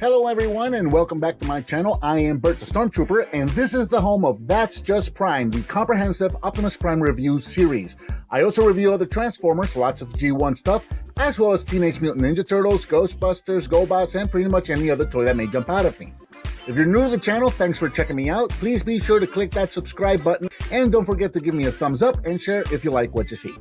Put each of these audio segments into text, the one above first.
Hello everyone and welcome back to my channel. I am Bert the Stormtrooper and this is the home of That's Just Prime, the comprehensive Optimus Prime review series. I also review other Transformers, lots of G1 stuff, as well as Teenage Mutant Ninja Turtles, Ghostbusters, GoBots, and pretty much any other toy that may jump out at me. If you're new to the channel, thanks for checking me out. Please be sure to click that subscribe button and don't forget to give me a thumbs up and share if you like what you see.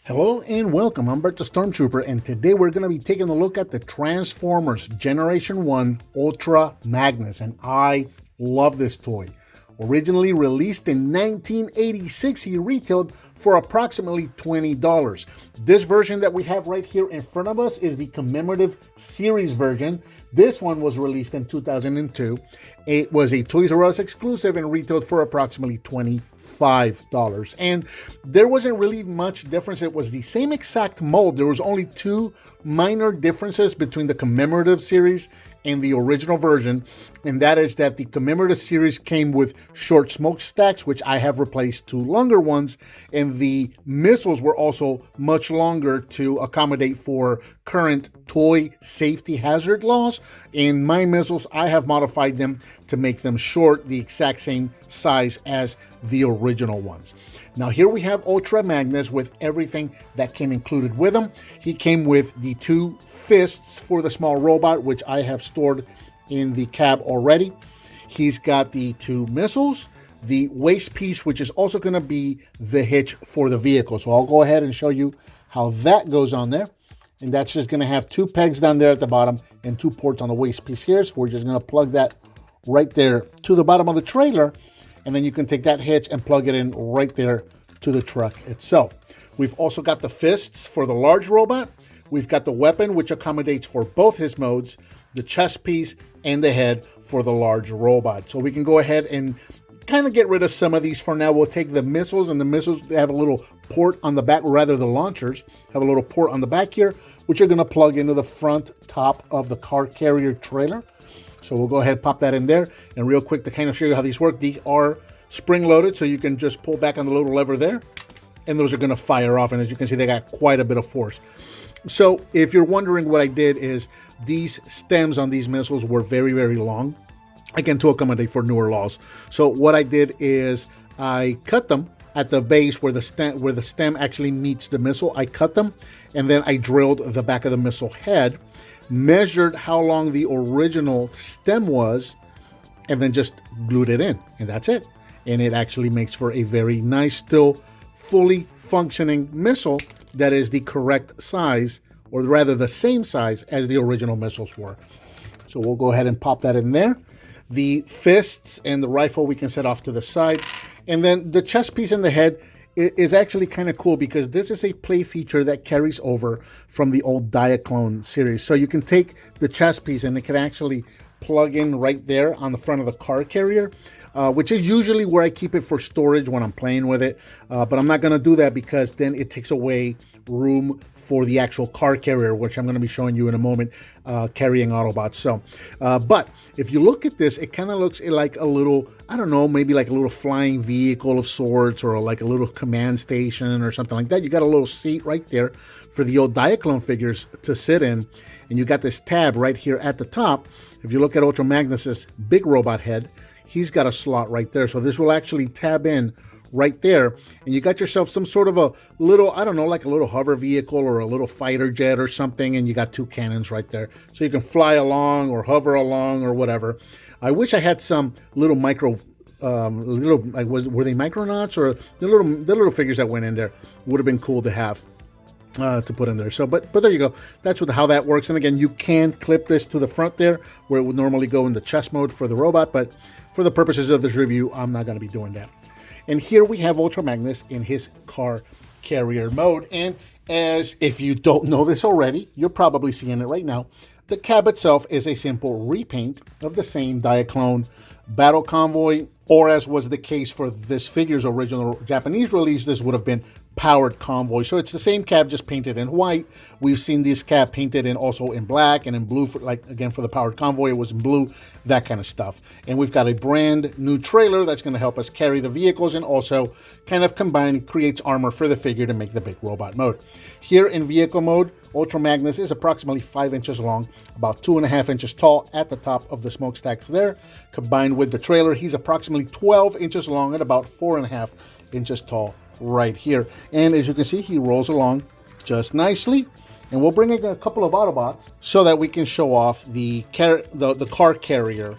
Hello and welcome, I'm Bert the Stormtrooper, and today we're going to be taking a look at the Transformers Generation 1 Ultra Magnus, and I love this toy. Originally released in 1986, he retailed for approximately $20. This version that we have right here in front of us is the commemorative series version. This one was released in 2002. It was a Toys R Us exclusive and retailed for approximately $25. And there wasn't really much difference. It was the same exact mold. There was only two minor differences between the commemorative series and the original version, and that is that the commemorative series came with short smokestacks, which I have replaced to longer ones, and the missiles were also much longer to accommodate for current toy safety hazard laws. In my missiles, I have modified them to make them short, the exact same size as the original ones. Now here we have Ultra Magnus with everything that came included with him. He came with the two fists for the small robot, which I have stored in the cab already. He's got the two missiles, the waist piece, which is also going to be the hitch for the vehicle. So I'll go ahead and show you how that goes on there. And that's just going to have two pegs down there at the bottom and two ports on the waist piece here. So we're just going to plug that right there to the bottom of the trailer. And then you can take that hitch and plug it in right there to the truck itself. We've also got the fists for the large robot. We've got the weapon, which accommodates for both his modes, the chest piece and the head for the large robot. So we can go ahead and kind of get rid of some of these for now. We'll take the missiles, and the missiles have a little port on the back, or rather the launchers have a little port on the back here, which are going to plug into the front top of the car carrier trailer. So we'll go ahead and pop that in there. And real quick to kind of show you how these work, these are spring loaded, so you can just pull back on the little lever there, and those are going to fire off. And as you can see, they got quite a bit of force. So if you're wondering, what I did is these stems on these missiles were very, very long, again, to accommodate for newer laws. So what I did is I cut them at the base where the stem actually meets the missile. I cut them, and then I drilled the back of the missile head, measured how long the original stem was, and then just glued it in, and that's it. And it actually makes for a very nice, still fully functioning missile that is the correct size, or rather the same size as the original missiles were. So we'll go ahead and pop that in there. The fists and the rifle we can set off to the side. And then the chest piece and the head is actually kind of cool, because this is a play feature that carries over from the old Diaclone series. So you can take the chest piece and it can actually plug in right there on the front of the car carrier, which is usually where I keep it for storage when I'm playing with it. But I'm not going to do that, because then it takes away room for the actual car carrier, which I'm going to be showing you in a moment, carrying Autobots. So, but if you look at this, it kind of looks like a little, I don't know, maybe like a little flying vehicle of sorts, or like a little command station or something like that. You got a little seat right there for the old Diaclone figures to sit in, and you got this tab right here at the top. If you look at Ultra Magnus's big robot head, he's got a slot right there. So this will actually tab in right there, and you got yourself some sort of a little, I don't know, like a little hover vehicle or a little fighter jet or something, and you got two cannons right there, so you can fly along or hover along or whatever. I wish I had some little micro, like were they Micronauts, or the little figures that went in there would have been cool to have. To put in there. So but there you go, that's how that works. And again, you can clip this to the front there where it would normally go in the chest mode for the robot, but for the purposes of this review, I'm not going to be doing that. And here we have Ultra Magnus in his car carrier mode, and as if you don't know this already, you're probably seeing it right now, the cab itself is a simple repaint of the same Diaclone battle convoy, or as was the case for this figure's original Japanese release, this would have been powered convoy. So it's the same cab, just painted in white. We've seen this cab painted in also in black and in blue, for, like again for the powered convoy, it was in blue, that kind of stuff. And we've got a brand new trailer that's going to help us carry the vehicles and also kind of combine, creates armor for the figure to make the big robot mode. Here in vehicle mode, Ultra Magnus is approximately 5 inches long, about 2.5 inches tall at the top of the smokestacks there. Combined with the trailer, he's approximately 12 inches long and about 4.5 inches tall right here. And as you can see, he rolls along just nicely. And we'll bring in a couple of Autobots so that we can show off the car carrier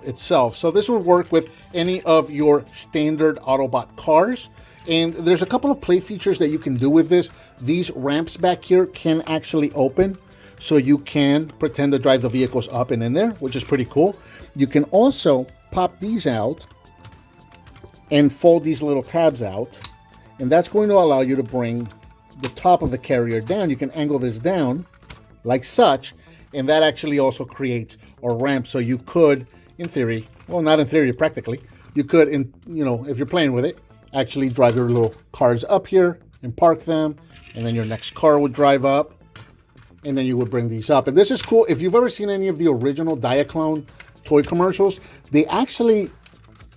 itself. So this will work with any of your standard Autobot cars. And there's a couple of play features that you can do with this. These ramps back here can actually open, so you can pretend to drive the vehicles up and in there, which is pretty cool. You can also pop these out and fold these little tabs out. And that's going to allow you to bring the top of the carrier down. You can angle this down like such, and that actually also creates a ramp. So you could, in theory, well, not in theory, practically, you could, if you're playing with it, actually drive your little cars up here and park them, and then your next car would drive up, and then you would bring these up. And this is cool. If you've ever seen any of the original Diaclone toy commercials, they actually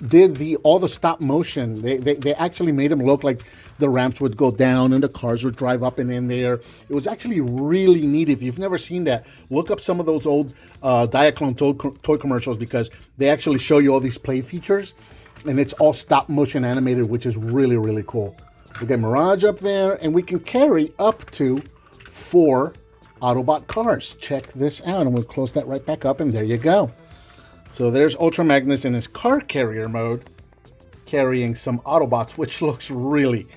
did all the stop motion. They actually made them look like the ramps would go down and the cars would drive up and in there. It was actually really neat. If you've never seen that, look up some of those old Diaclone toy commercials, because they actually show you all these play features, and it's all stop motion animated, which is really, really cool. We get Mirage up there, and we can carry up to 4 Autobot cars. Check this out, and we'll close that right back up, and there you go. So there's Ultra Magnus in his car carrier mode, carrying some Autobots, which looks really,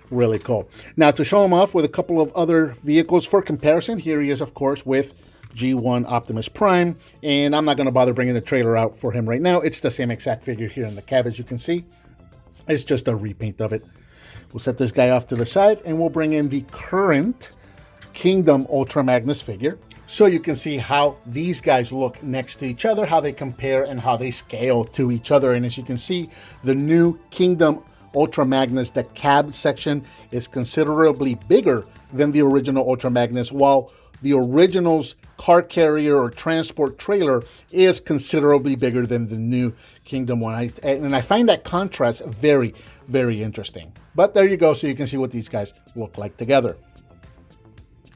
really cool. Now, to show him off with a couple of other vehicles for comparison, here he is, of course, with G1 Optimus Prime. And I'm not going to bother bringing the trailer out for him right now. It's the same exact figure here in the cab, as you can see. It's just a repaint of it. We'll set this guy off to the side, and we'll bring in the current Kingdom Ultra Magnus figure, so you can see how these guys look next to each other, how they compare and how they scale to each other. And as you can see, the new Kingdom Ultra Magnus, the cab section is considerably bigger than the original Ultra Magnus, while the original's car carrier or transport trailer is considerably bigger than the new Kingdom one. And I find that contrast very, very interesting. But there you go, so you can see what these guys look like together.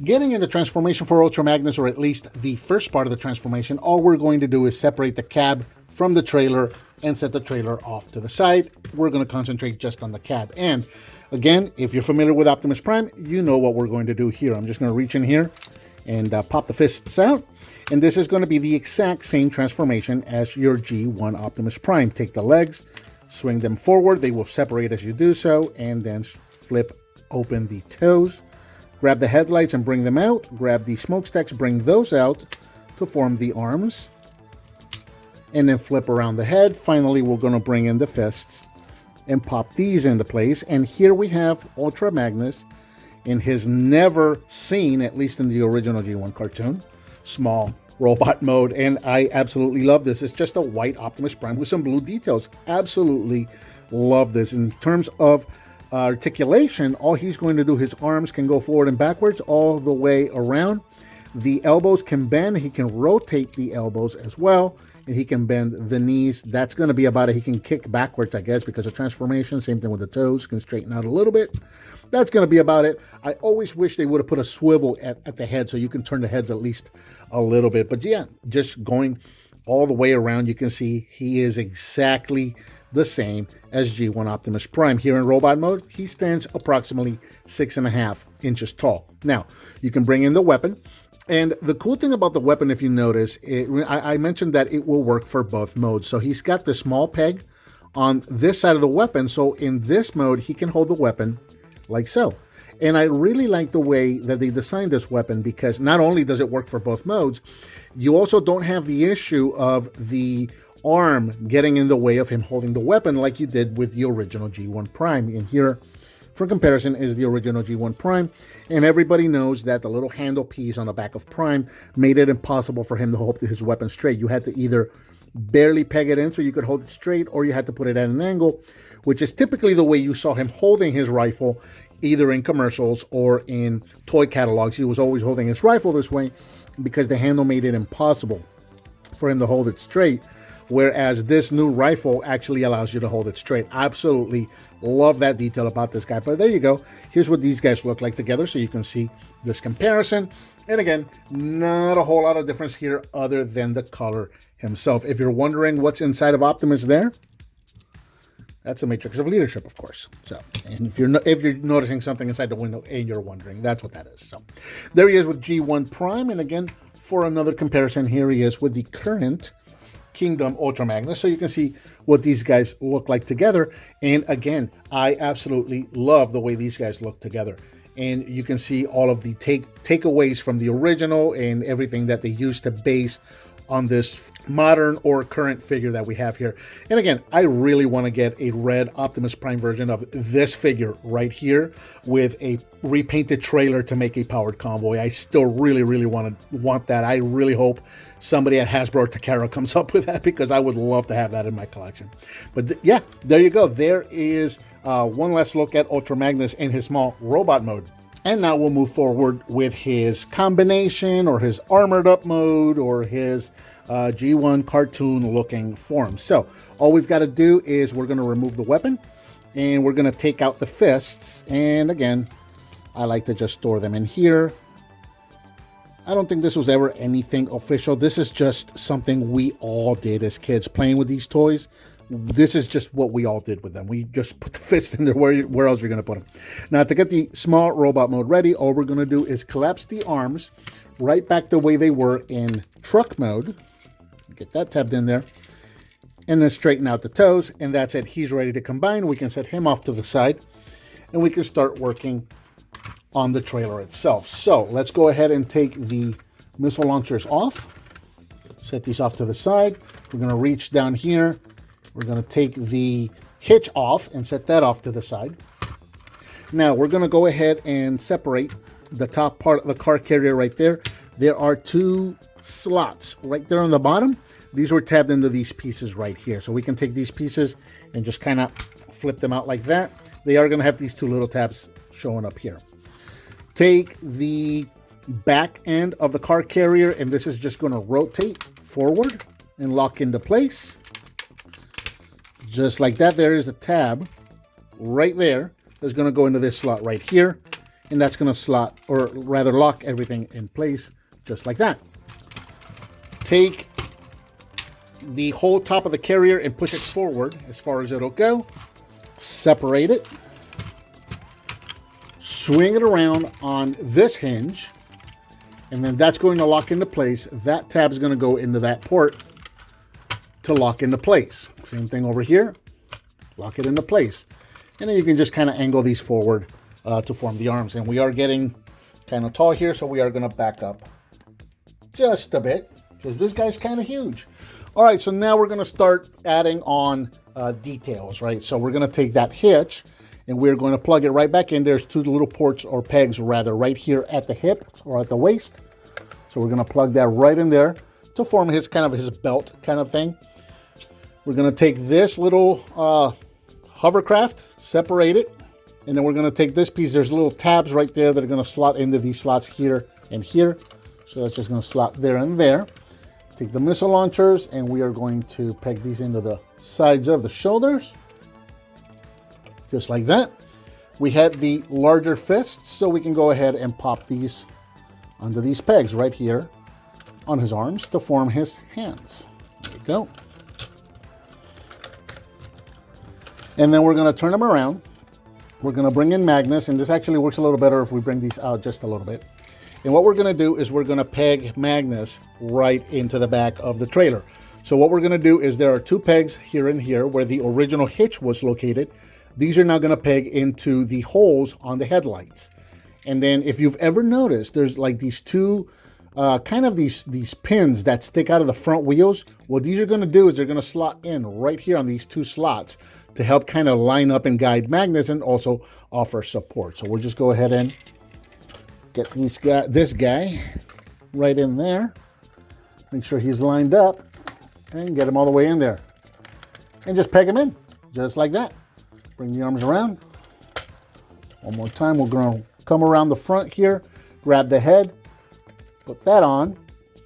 Getting into transformation for Ultra Magnus, or at least the first part of the transformation, all we're going to do is separate the cab from the trailer and set the trailer off to the side. We're going to concentrate just on the cab. And again, if you're familiar with Optimus Prime, you know what we're going to do here. I'm just going to reach in here and pop the fists out. And this is going to be the exact same transformation as your G1 Optimus Prime. Take the legs, swing them forward. They will separate as you do so, and then flip open the toes. Grab the headlights and bring them out. Grab the smokestacks, bring those out to form the arms. And then flip around the head. Finally, we're going to bring in the fists and pop these into place. And here we have Ultra Magnus in his never seen, at least in the original G1 cartoon, small robot mode. And I absolutely love this. It's just a white Optimus Prime with some blue details. Absolutely love this. In terms of articulation, all he's going to do, his arms can go forward and backwards all the way around. The elbows can bend. He can rotate the elbows as well, and he can bend the knees. That's going to be about it. He can kick backwards, I guess, because of transformation. Same thing with the toes, can straighten out a little bit. That's going to be about it. I always wish they would have put a swivel at the head so you can turn the heads at least a little bit. But yeah, just going all the way around, you can see he is exactly the same as G1 Optimus Prime. Here in robot mode, he stands approximately 6.5 inches tall. Now, you can bring in the weapon. And the cool thing about the weapon, if you notice, I mentioned that it will work for both modes. So he's got the small peg on this side of the weapon. So in this mode, he can hold the weapon like so. And I really like the way that they designed this weapon, because not only does it work for both modes, you also don't have the issue of the arm getting in the way of him holding the weapon like you did with the original G1 Prime. And here, for comparison, is the original G1 Prime. And everybody knows that the little handle piece on the back of Prime made it impossible for him to hold his weapon straight. You had to either barely peg it in so you could hold it straight, or you had to put it at an angle, which is typically the way you saw him holding his rifle either in commercials or in toy catalogs. He was always holding his rifle this way because the handle made it impossible for him to hold it straight, whereas this new rifle actually allows you to hold it straight. Absolutely love that detail about this guy. But there you go. Here's what these guys look like together, so you can see this comparison. And again, not a whole lot of difference here other than the color himself. If you're wondering what's inside of Optimus there, that's a matrix of leadership, of course. So, and if you're noticing something inside the window and you're wondering, that's what that is. So, there he is with G1 Prime, and again, for another comparison, here he is with the current Kingdom Ultra Magnus, so you can see what these guys look like together. And again, I absolutely love the way these guys look together. And you can see all of the takeaways from the original and everything that they used to base on this modern or current figure that we have here. And again, I really want to get a red Optimus Prime version of this figure right here with a repainted trailer to make a powered convoy. I still really want that. I really hope somebody at Hasbro or Takara comes up with that, because I would love to have that in my collection. But yeah, there you go. There is one last look at Ultra Magnus in his small robot mode. And now we'll move forward with his combination or his armored up mode or his G1 cartoon looking form. So all we've got to do is we're going to remove the weapon and we're going to take out the fists. And again, I like to just store them in here. I don't think this was ever anything official. This is just something we all did as kids playing with these toys. This is just what we all did with them. We just put the fist in there. Where else are you going to put them? Now, to get the small robot mode ready, all we're going to do is collapse the arms right back the way they were in truck mode. Get that tabbed in there. And then straighten out the toes. And that's it. He's ready to combine. We can set him off to the side. And we can start working on the trailer itself. So let's go ahead and take the missile launchers off. Set these off to the side. We're going to reach down here. We're going to take the hitch off and set that off to the side. Now we're going to go ahead and separate the top part of the car carrier right there. There are two slots right there on the bottom. These were tabbed into these pieces right here. So we can take these pieces and just kind of flip them out like that. They are going to have these two little tabs showing up here. Take the back end of the car carrier, and this is just going to rotate forward and lock into place. Just like that. There is a tab right there that's going to go into this slot right here, and that's going to slot, or rather lock everything in place just like that. Take the whole top of the carrier and push it forward as far as it'll go. Separate it. Swing it around on this hinge, and then that's going to lock into place. That tab is going to go into that port to lock into place. Same thing over here. Lock it into place. And then you can just kind of angle these forward to form the arms. And we are getting kind of tall here, so we are going to back up just a bit because this guy's kind of huge. All right, so now we're going to start adding on details, right? So we're going to take that hitch and we're going to plug it right back in. There's two little ports, or pegs rather, right here at the hip or at the waist. So we're going to plug that right in there to form his kind of his belt kind of thing. We're going to take this little hovercraft, separate it, and then we're going to take this piece. There's little tabs right there that are going to slot into these slots here and here. So that's just going to slot there and there. Take the missile launchers, and we are going to peg these into the sides of the shoulders. Just like that. We had the larger fists, so we can go ahead and pop these onto these pegs right here on his arms to form his hands. There you go. And then we're going to turn them around. We're going to bring in Magnus, and this actually works a little better if we bring these out just a little bit. And what we're going to do is we're going to peg Magnus right into the back of the trailer. So what we're going to do is there are two pegs here and here where the original hitch was located. These are now going to peg into the holes on the headlights. And then if you've ever noticed, there's like these two kind of these pins that stick out of the front wheels. What these are going to do is they're going to slot in right here on these two slots to help kind of line up and guide Magnus and also offer support. So we'll just go ahead and get this guy right in there. Make sure he's lined up and get him all the way in there. And just peg him in, just like that. Bring the arms around. One more time, we're going to come around the front here, grab the head, put that on,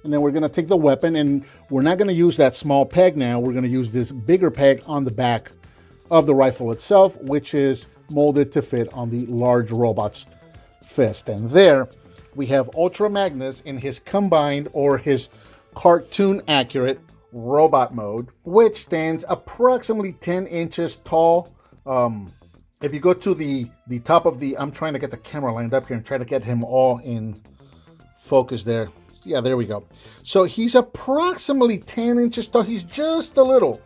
and then we're going to take the weapon, and we're not going to use that small peg now. We're going to use this bigger peg on the back of the rifle itself, which is molded to fit on the large robot's fist. And there we have Ultra Magnus in his combined, or his cartoon accurate robot mode, which stands approximately 10 inches tall. If you go to the top of the, I'm trying to get the camera lined up here and try to get him all in focus there. Yeah, there we go. So he's approximately 10 inches tall. He's just a little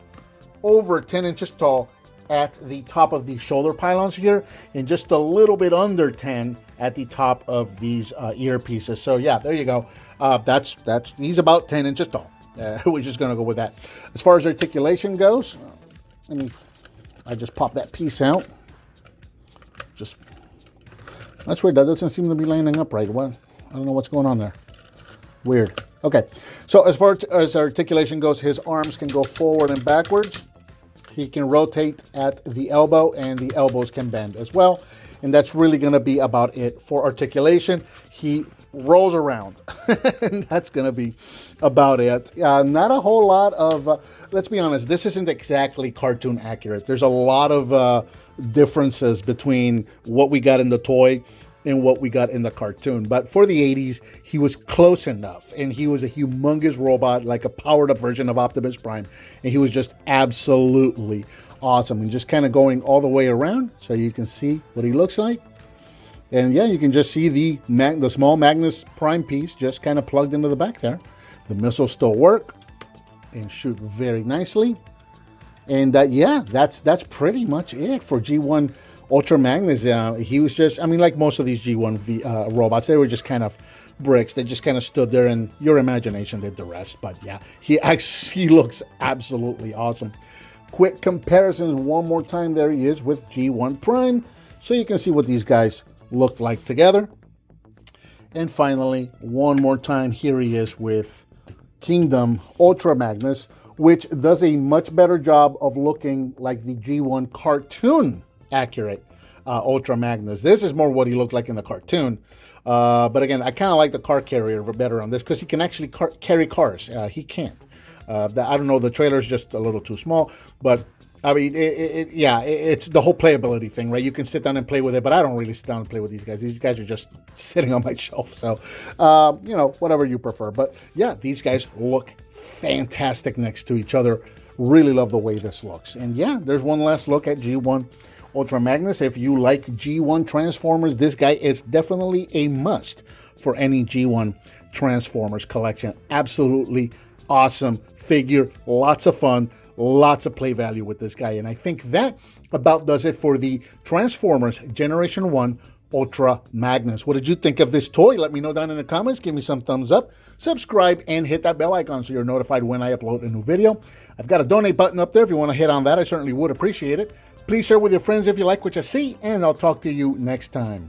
over 10 inches tall at the top of the shoulder pylons here, and just a little bit under 10 at the top of these earpieces. So yeah, there you go. He's about 10 inches tall. We're just gonna go with that. As far as articulation goes, I just pop that piece out. That's weird. That doesn't seem to be lining up right. What? I don't know what's going on there. Weird. Okay. So as far as articulation goes, his arms can go forward and backwards. He can rotate at the elbow, and the elbows can bend as well. And that's really going to be about it for articulation. He rolls around, and that's going to be about it. Not a whole lot of, let's be honest, this isn't exactly cartoon accurate. There's a lot of differences between what we got in the toy and what we got in the cartoon. But for the 80s, he was close enough, and he was a humongous robot, like a powered up version of Optimus Prime, and he was just absolutely awesome. And just kind of going all the way around so you can see what he looks like. And yeah, you can just see the small Magnus Prime piece just kind of plugged into the back there. The missiles still work and shoot very nicely. And yeah, that's pretty much it for G1 Ultra Magnus. He was just, I mean, like most of these G1 robots, they were just kind of bricks. They just kind of stood there, and your imagination did the rest. But yeah, he looks absolutely awesome. Quick comparisons one more time. There he is with G1 Prime, so you can see what these guys look like together. And finally, one more time, here he is with Kingdom Ultra Magnus, which does a much better job of looking like the G1 cartoon accurate Ultra Magnus. This is more what he looked like in the cartoon. But again, I kind of like the car carrier better on this because he can actually carry cars. He can't. I don't know, the trailer's just a little too small, but I mean, it's the whole playability thing, right? You can sit down and play with it, but I don't really sit down and play with these guys. These guys are just sitting on my shelf. So, you know, whatever you prefer. But yeah, these guys look fantastic next to each other. Really love the way this looks. And yeah, there's one last look at G1 Ultra Magnus. If you like G1 Transformers, this guy is definitely a must for any G1 Transformers collection. Absolutely awesome figure. Lots of fun. Lots of play value with this guy. And I think that about does it for the Transformers Generation 1 Ultra Magnus. What did you think of this toy? Let me know down in the comments. Give me some thumbs up. Subscribe and hit that bell icon so you're notified when I upload a new video. I've got a donate button up there. If you want to hit on that, I certainly would appreciate it. Please share with your friends if you like what you see, and I'll talk to you next time.